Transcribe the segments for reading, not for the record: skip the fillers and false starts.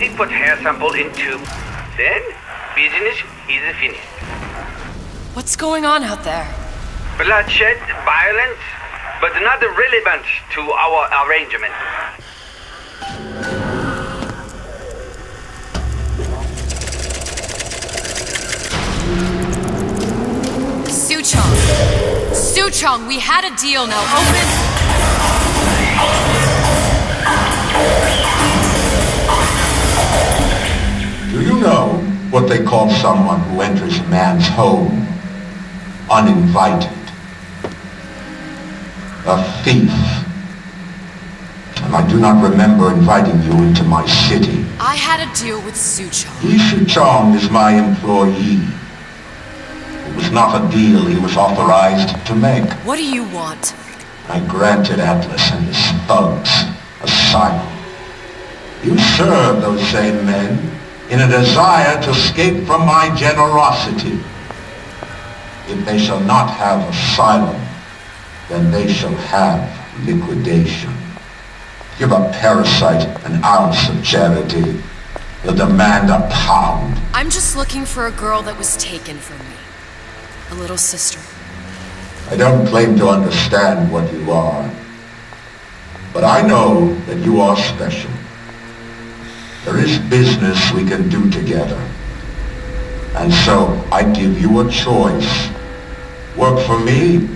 already put hair sample in tube. Then, business is finished. What's going on out there? Bloodshed, violence, but not relevant to our arrangement. Suchong, we had a deal, now open... Do you know what they call someone who enters a man's home uninvited? A thief. And I do not remember inviting you into my city. I had a deal with Suchong. Suchong is my employee. It was not a deal he was authorized to make. What do you want? I granted Atlas and his thugs asylum. You serve those same men in a desire to escape from my generosity. If they shall not have asylum, then they shall have liquidation. Give a parasite an ounce of charity. He'll demand a pound. I'm just looking for a girl that was taken from me. A little sister. I don't claim to understand what you are, but I know that you are special. There is business we can do together. And so I give you a choice. Work for me,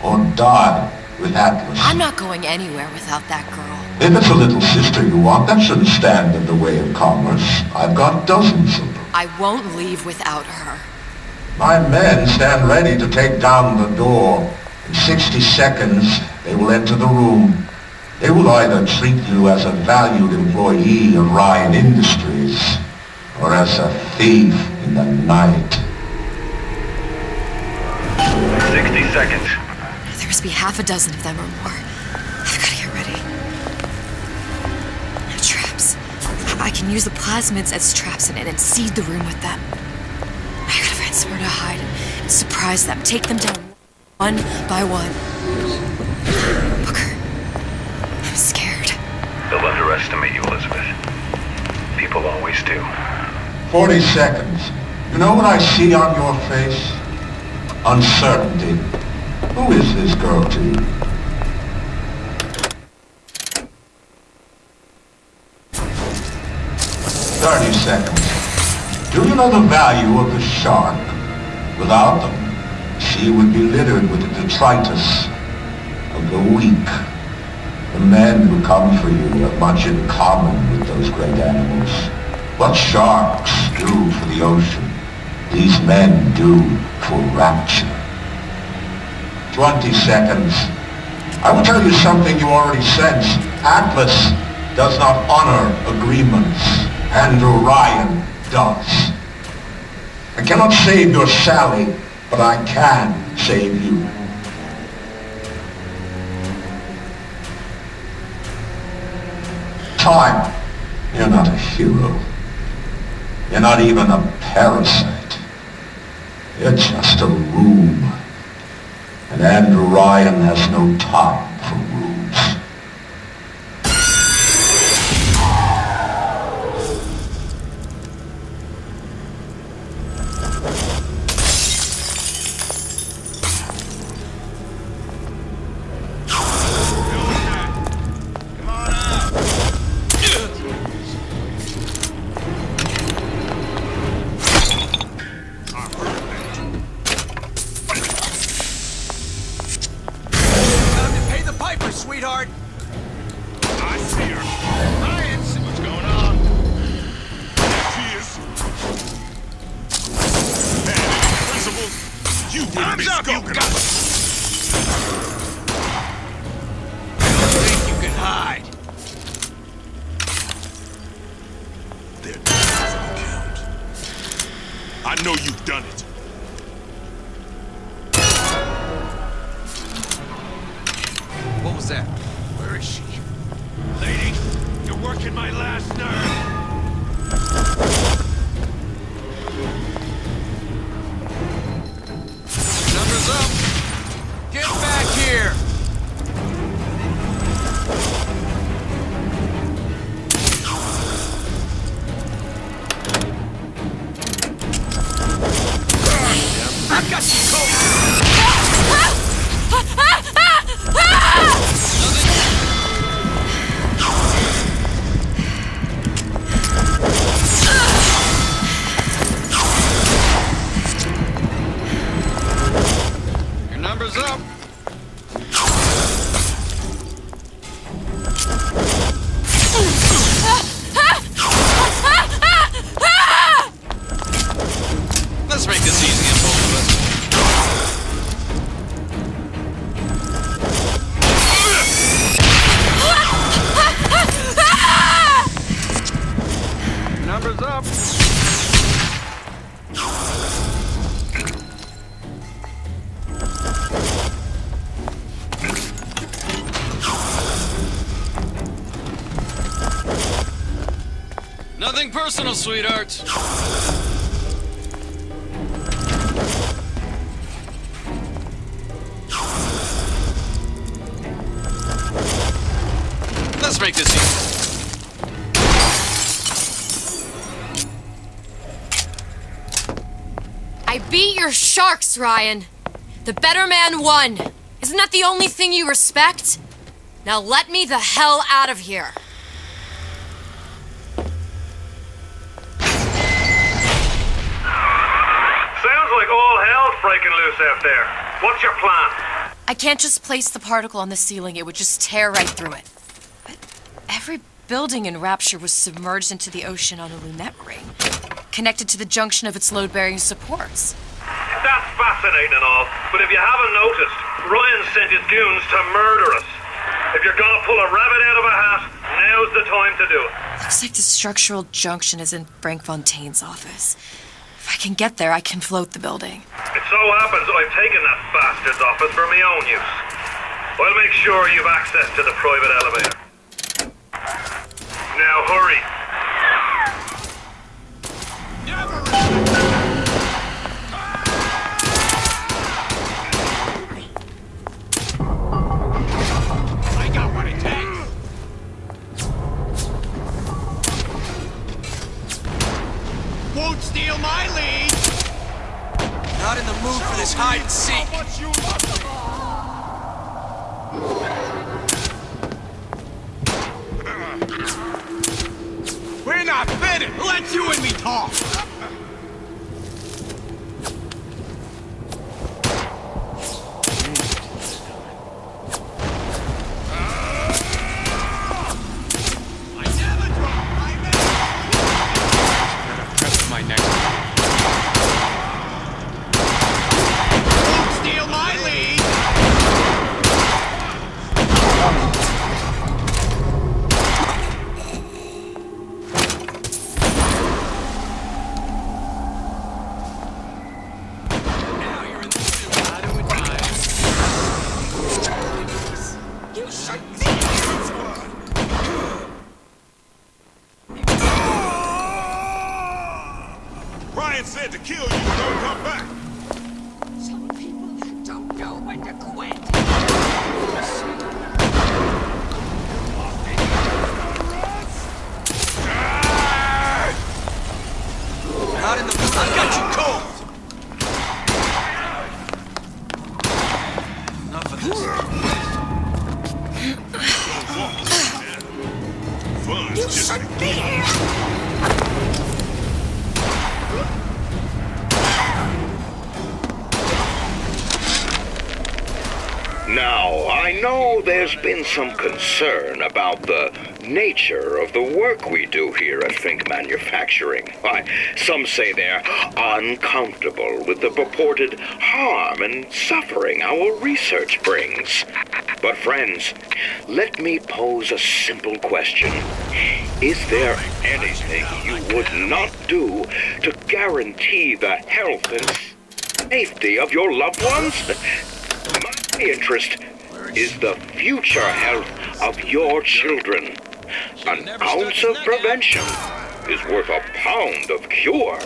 or die with Atlas. I'm not going anywhere without that girl. If it's a little sister you want, that shouldn't stand in the way of commerce. I've got dozens of them. I won't leave without her. My men stand ready to take down the door. In 60 seconds, they will enter the room. They will either treat you as a valued employee of Ryan Industries, or as a thief in the night. 60 seconds. There must be half a dozen of them or more. I've got to get ready. Traps. I can use the plasmids as traps and seed the room with them. I gotta find somewhere to hide and surprise them. Take them down one by one. Booker, I'm scared. They'll underestimate you, Elizabeth. People always do. 40 seconds. You know what I see on your face? Uncertainty. Who is this girl to you? 30 seconds. Do you know the value of the shark? Without them, the sea would be littered with the detritus of the weak. The men who come for you have much in common with those great animals. What sharks do for the ocean, these men do for rapture. 20 seconds. I will tell you something you already sense. Atlas does not honor agreements. Andrew Ryan does. I cannot save your Sally, but I can save you. Time. You're not a hero. You're not even a parasite. You're just a room. And Andrew Ryan has no time for rooms. Sweetheart! I see her. Ryan, see what's going on. There she is. Man, principles, you wouldn't be skulking. You think you can hide? There doesn't count. I know you've done it. What was that? Where is she? Lady, you're working my last nerve. Numbers up. Get back here. this easy on both of us. Numbers up. Nothing personal, sweetheart. Let's make this easy. I beat your sharks, Ryan. The better man won. Isn't that the only thing you respect? Now let me the hell out of here. Sounds like all hell's breaking loose out there. What's your plan? I can't just place the particle on the ceiling. It would just tear right through it. But every building in Rapture was submerged into the ocean on a lunette ring, connected to the junction of its load-bearing supports. That's fascinating and all, but if you haven't noticed, Ryan sent his goons to murder us. If you're gonna pull a rabbit out of a hat, now's the time to do it. Looks like the structural junction is in Frank Fontaine's office. If I can get there, I can float the building. It so happens I've taken that bastard's office for my own use. I'll make sure you've access to the private elevator. Now hurry. I got what it takes. Won't steal my lead. Not in the mood for this hide and seek. We're not finished. Let you and me talk. I never drop my man. That's my next. Won't steal my lead. Now you're in the suit. How do it die? You should see this one. Ryan said to kill you and don't come back. Some people don't know when to quit. Not in the mood. I got you cold. Enough of this. Fun. You Just should be here. Now, I know there's been some concern about the nature of the work we do here at Fink Manufacturing. Why, some say they're uncomfortable with the purported harm and suffering our research brings. But friends, let me pose a simple question. Is there anything you would not do to guarantee the health and safety of your loved ones? My interest is the future health of your children. An ounce of prevention is worth a pound of cure.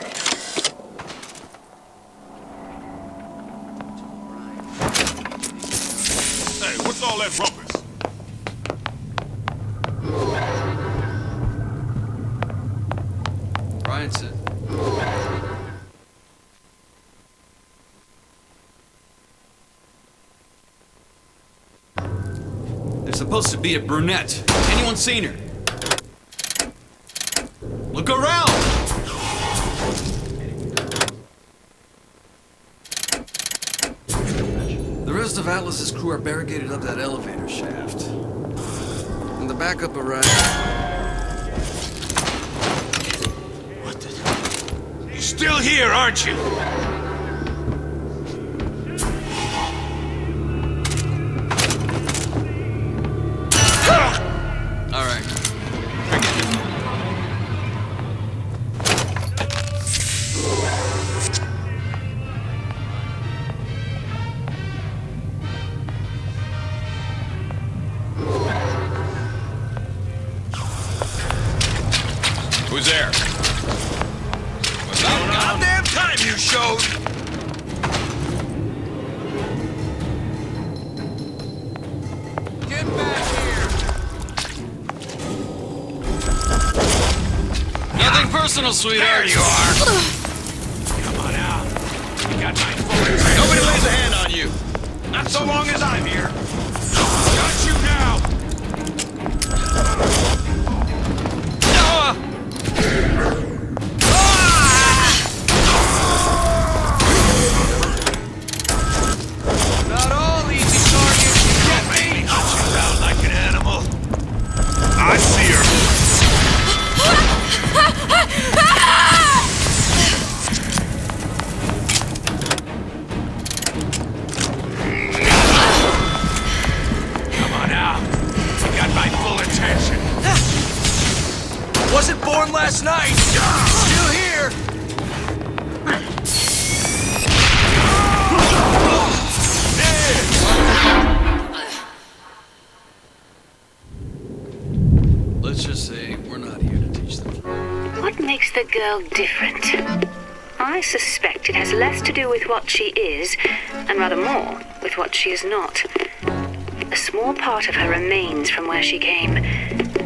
Hey, what's all that rumpus? Ryan said. There's supposed to be a brunette. Anyone seen her? Look around! The rest of Atlas's crew are barricaded up that elevator shaft. When the backup arrives. You're still here, aren't you? Who's there? About goddamn time you showed! Get back here! Nothing personal, sweetheart. There you are! Come on out. You got my full attention. Nobody lays a hand on you. Not so long as I'm here. Got you now! Not all easy targets. You get me? Knock you down like an animal. I see her. Come on out. You got my full attention. Wasn't born last night. Still here. Let's just say we're not here to teach them. What makes the girl different? I suspect it has less to do with what she is, and rather more with what she is not. A small part of her remains from where she came.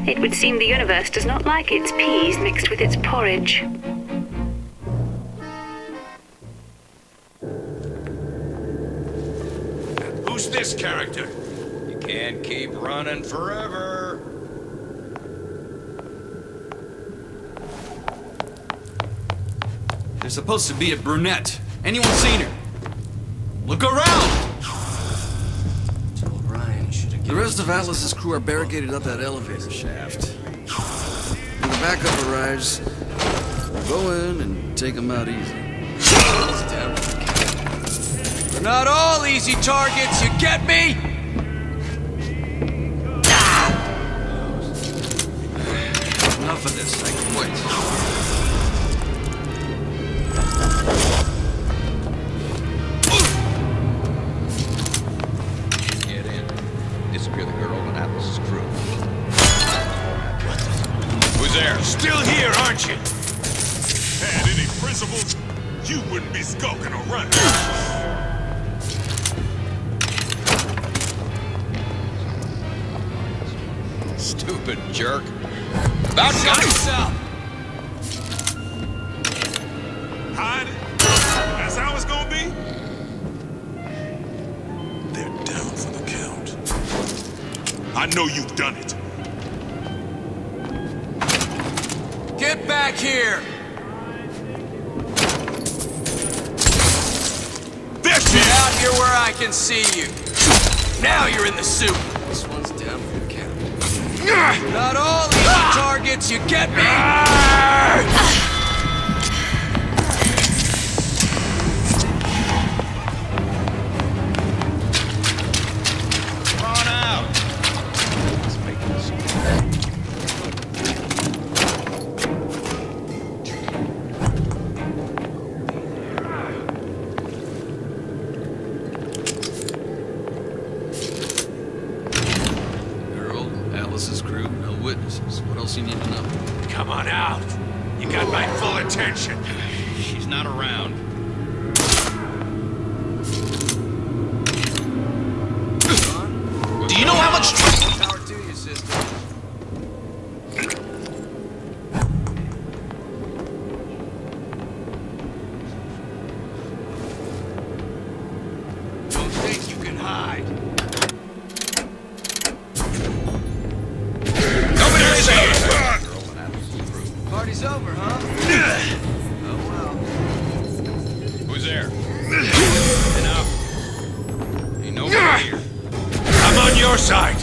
It would seem the universe does not like its peas mixed with its porridge. Who's this character? You can't keep running forever. There's supposed to be a brunette. Anyone seen her? Look around! The rest of Atlas's crew are barricaded up that elevator shaft. When the backup arrives, we'll go in and take them out easy. They're not all easy targets, you get me? Enough of this, I quit. Get in. Disappear the girl and Atlas's crew. Who's there? Still here, aren't you? Had any principles, you wouldn't be skulking around. Stupid jerk. About got himself. Hide it. That's how it's gonna be. They're down for the count. I know you've done it. Get back here! There she Get is! out here where I can see you. Now you're in the soup. This one's down for the count. Not all easy targets, you get me? Come on out. Let's make this. Girl, Atlas's crew, no witnesses. What else you need to know? Come on out. You got my full attention. She's not around. Do you know how much power to you, sister? Don't think you can hide. Nobody say it. Party's over, huh? Oh well. Who's there? Enough. Ain't nobody here. I'm on your side.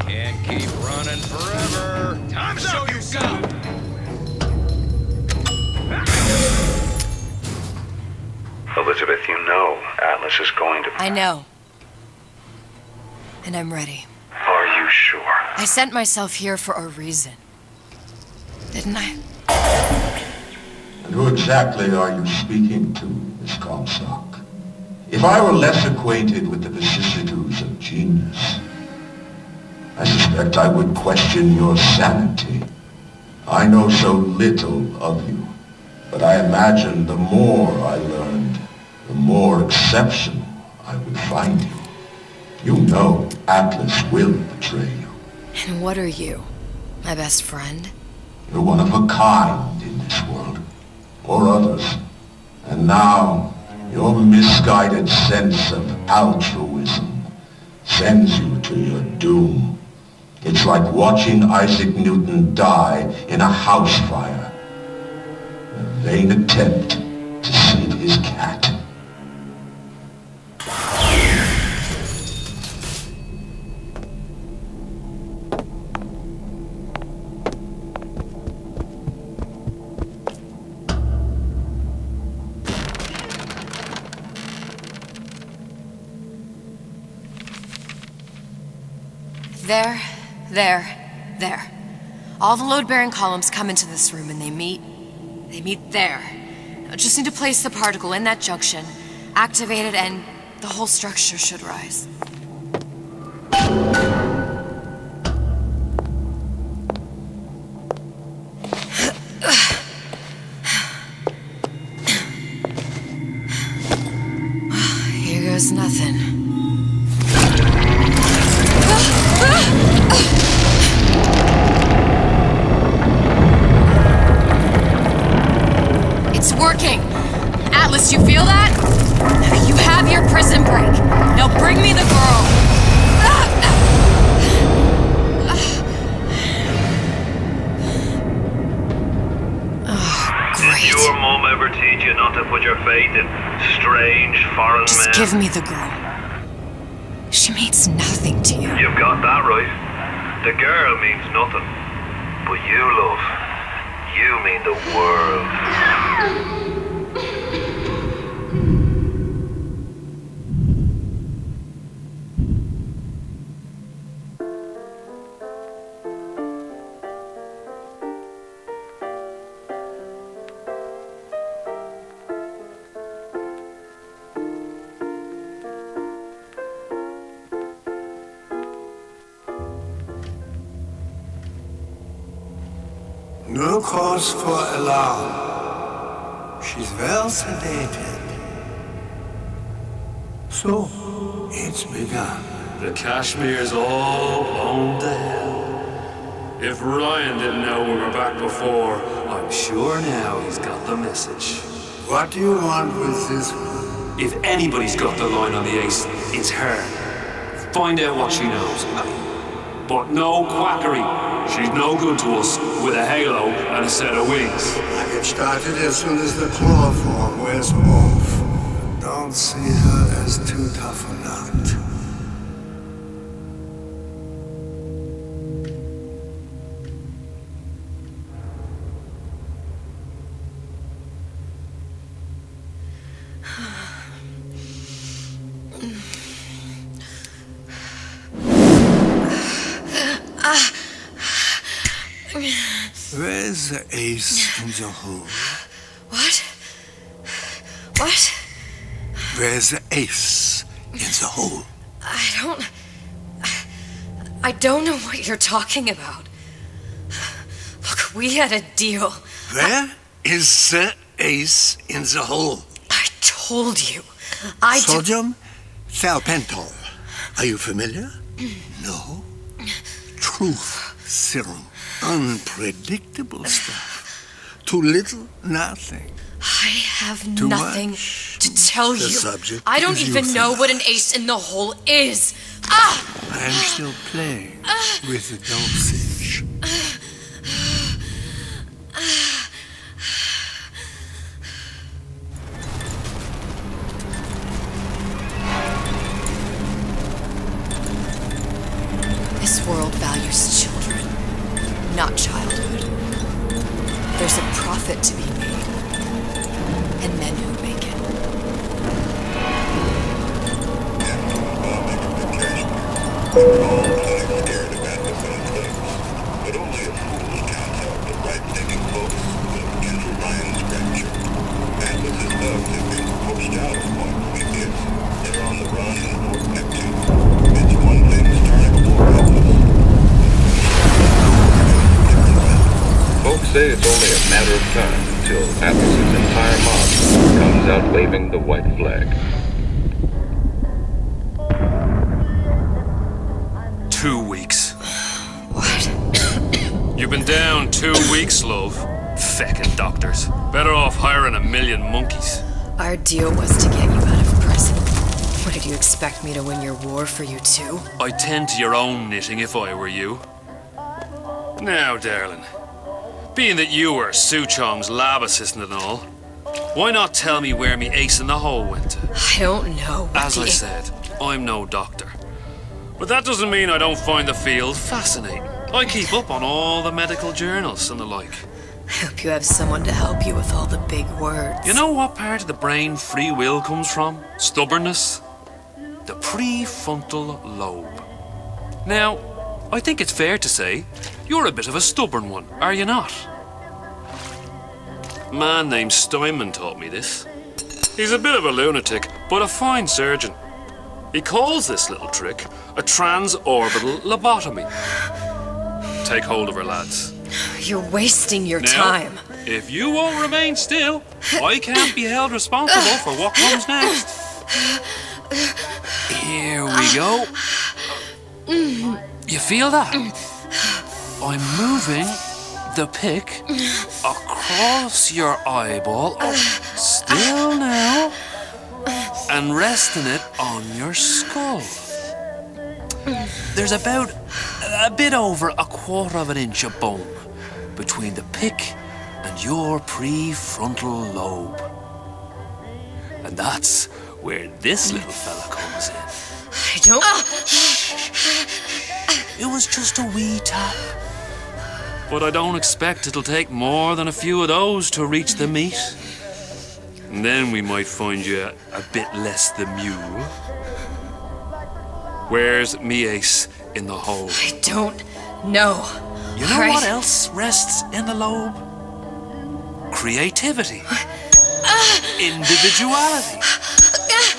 Can't keep running forever. Time to show you some. Elizabeth, you know Atlas is going to... I know. And I'm ready. Are you sure? I sent myself here for a reason. Didn't I? And who exactly are you speaking to, Miss Comstock? If I were less acquainted with the vicissitudes of genius, I suspect I would question your sanity. I know so little of you, but I imagine the more I learned, the more exceptional I would find you. You know Atlas will betray you. And what are you? My best friend? You're one of a kind in this world, or others. And now, your misguided sense of altruism sends you to your doom. It's like watching Isaac Newton die in a house fire. A vain attempt to save his cat. There. All the load-bearing columns come into this room and they meet there. I just need to place the particle in that junction, activate it, and the whole structure should rise. Here goes nothing. It's working! Atlas, you feel that? You have your prison break. Now bring me the girl! Oh, great. Did your mom ever teach you not to put your faith in strange foreign men? Just give me the girl. She means nothing to you. You've got that right. The girl means nothing. But you, love, you mean the world. No cause for alarm. She's well sedated. So, it's begun. The Kashmir's all blown to hell. If Ryan didn't know we were back before, I'm sure now he's got the message. What do you want with this one? If anybody's got the line on the ace, it's her. Find out what she knows. But no quackery. She's no good to us with a halo and a set of wings. I get started as soon as the chloroform wears off. Don't see her as too tough a nut. Where's the ace in the hole? What? What? Where's the ace in the hole? I don't know what you're talking about. Look, we had a deal. Where is the ace in the hole? I told you. Sodium thiopental. Are you familiar? No. Truth serum. Unpredictable stuff. Too little, nothing. I have Too nothing much. to tell The you. subject I don't is even know what an euthanized. ace in the hole is. Ah! I am still playing with the dosage. This world values children, not childhood. There's a profit to be made, and men who make it. But only a fool can help the right-thinking folks of Andrew Ryan's rapture. Atlas's love had been pushed out of what we did. say it's only a matter of time until Atlas's entire mob comes out waving the white flag. 2 weeks. What? You've been down 2 weeks, love. Feckin' doctors. Better off hiring 1,000,000 monkeys. Our deal was to get you out of prison. What, did you expect me to win your war for you too? I'd tend to your own knitting if I were you. Now, darling, being that you were Su Chong's lab assistant and all, why not tell me where me ace in the hole went to? I don't know. As I said, I'm no doctor. But that doesn't mean I don't find the field fascinating. I keep up on all the medical journals and the like. I hope you have someone to help you with all the big words. You know what part of the brain free will comes from? Stubbornness? The prefrontal lobe. Now, I think it's fair to say you're a bit of a stubborn one, are you not? A man named Steinman taught me this. He's a bit of a lunatic, but a fine surgeon. He calls this little trick a transorbital lobotomy. Take hold of her, lads. You're wasting your Now, time. If you won't remain still, I can't be held responsible for what comes next. Here we go. You feel that? I'm moving the pick across your eyeball, still now, and resting it on your skull. There's about a bit over 1/4 of an inch of bone between the pick and your prefrontal lobe. And that's where this little fella comes in. I don't... It was just a wee tap. But I don't expect it'll take more than a few of those to reach the meat. And then we might find you a bit less the mule. Where's me ace in the hole? I don't know. You know what else rests in the lobe? Creativity. Individuality.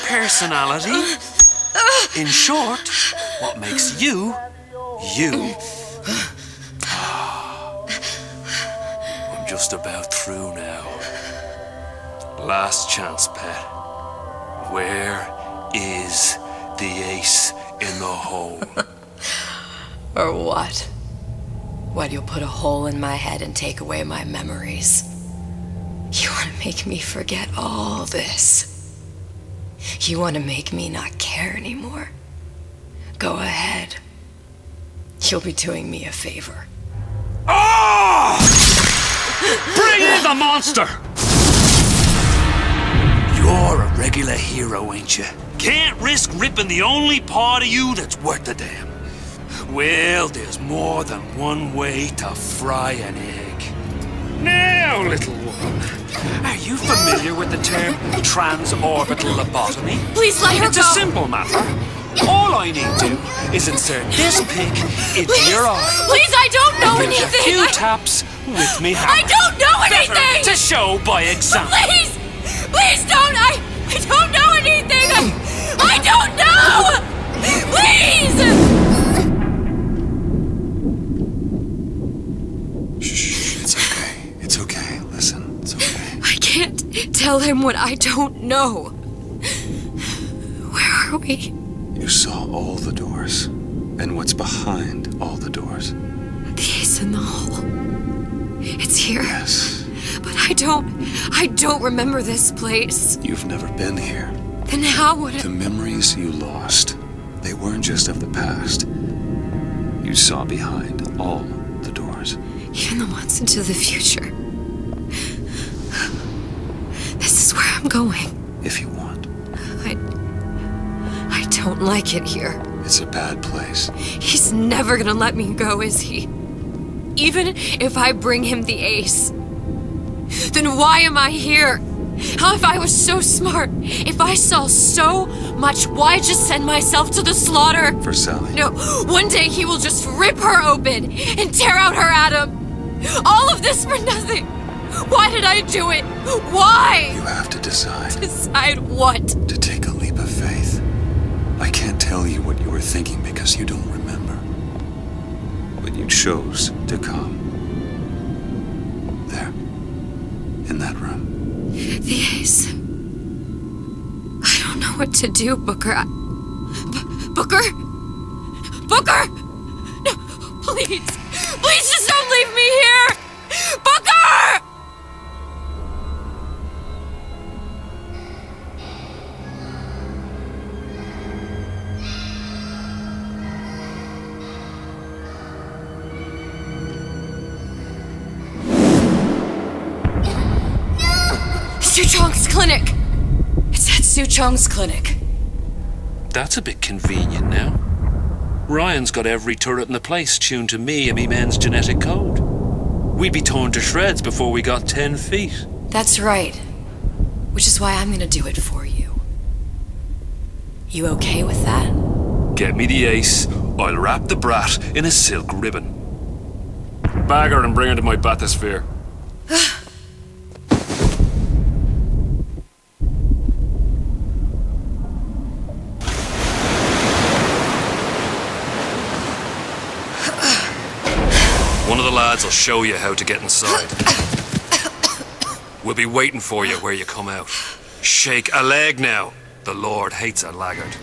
Personality. In short, what makes you, you. I'm just about through now. Last chance, pet. Where is the ace in the hole? Or what? What, you'll put a hole in my head and take away my memories? You want to make me forget all this? You want to make me not care anymore? Go ahead. You'll be doing me a favor. Ah! Bring in the monster! You're a regular hero, ain't you? Can't risk ripping the only part of you that's worth a damn. Well, there's more than one way to fry an egg. Now, little one, are you familiar with the term transorbital lobotomy? Please let her It's go! a simple matter. All I need to do is insert this pick into your eye. Please, I don't know Give anything! a few taps with me hammer. I don't know anything! Better to show by example. Please! Please don't! I don't know anything! I don't know! Please! Shh, it's okay. It's okay. Listen, it's okay. I can't tell him what I don't know. Where are we? You saw all the doors, and what's behind all the doors. The ace in the hole. It's here. Yes. But I don't remember this place. You've never been here. Then how would The memories you lost, they weren't just of the past. You saw behind all the doors. Even the ones into the future. This is where I'm going. If you want. I don't like it here. It's a bad place. He's never gonna let me go, is he? Even if I bring him the ace. Then why am I here? How if I was so smart? If I saw so much, why just send myself to the slaughter? For Sally. No, one day he will just rip her open and tear out her atom. All of this for nothing. Why did I do it? Why? You have to decide. Decide what? To take a leap of faith. I can't tell you what you were thinking because you don't remember. But you chose to come. in that room? The Ace. I don't know what to do, Booker. Booker? Booker! No, please. Please just don't leave me here! Booker! Suchong's clinic! It's at Suchong's clinic. That's a bit convenient now. Ryan's got every turret in the place tuned to me and me men's genetic code. We'd be torn to shreds before we got 10 feet. That's right. Which is why I'm gonna do it for you. You okay with that? Get me the Ace, I'll wrap the brat in a silk ribbon. Bag her and bring her to my bathysphere. One of the lads will show you how to get inside. We'll be waiting for you where you come out. Shake a leg now. The Lord hates a laggard.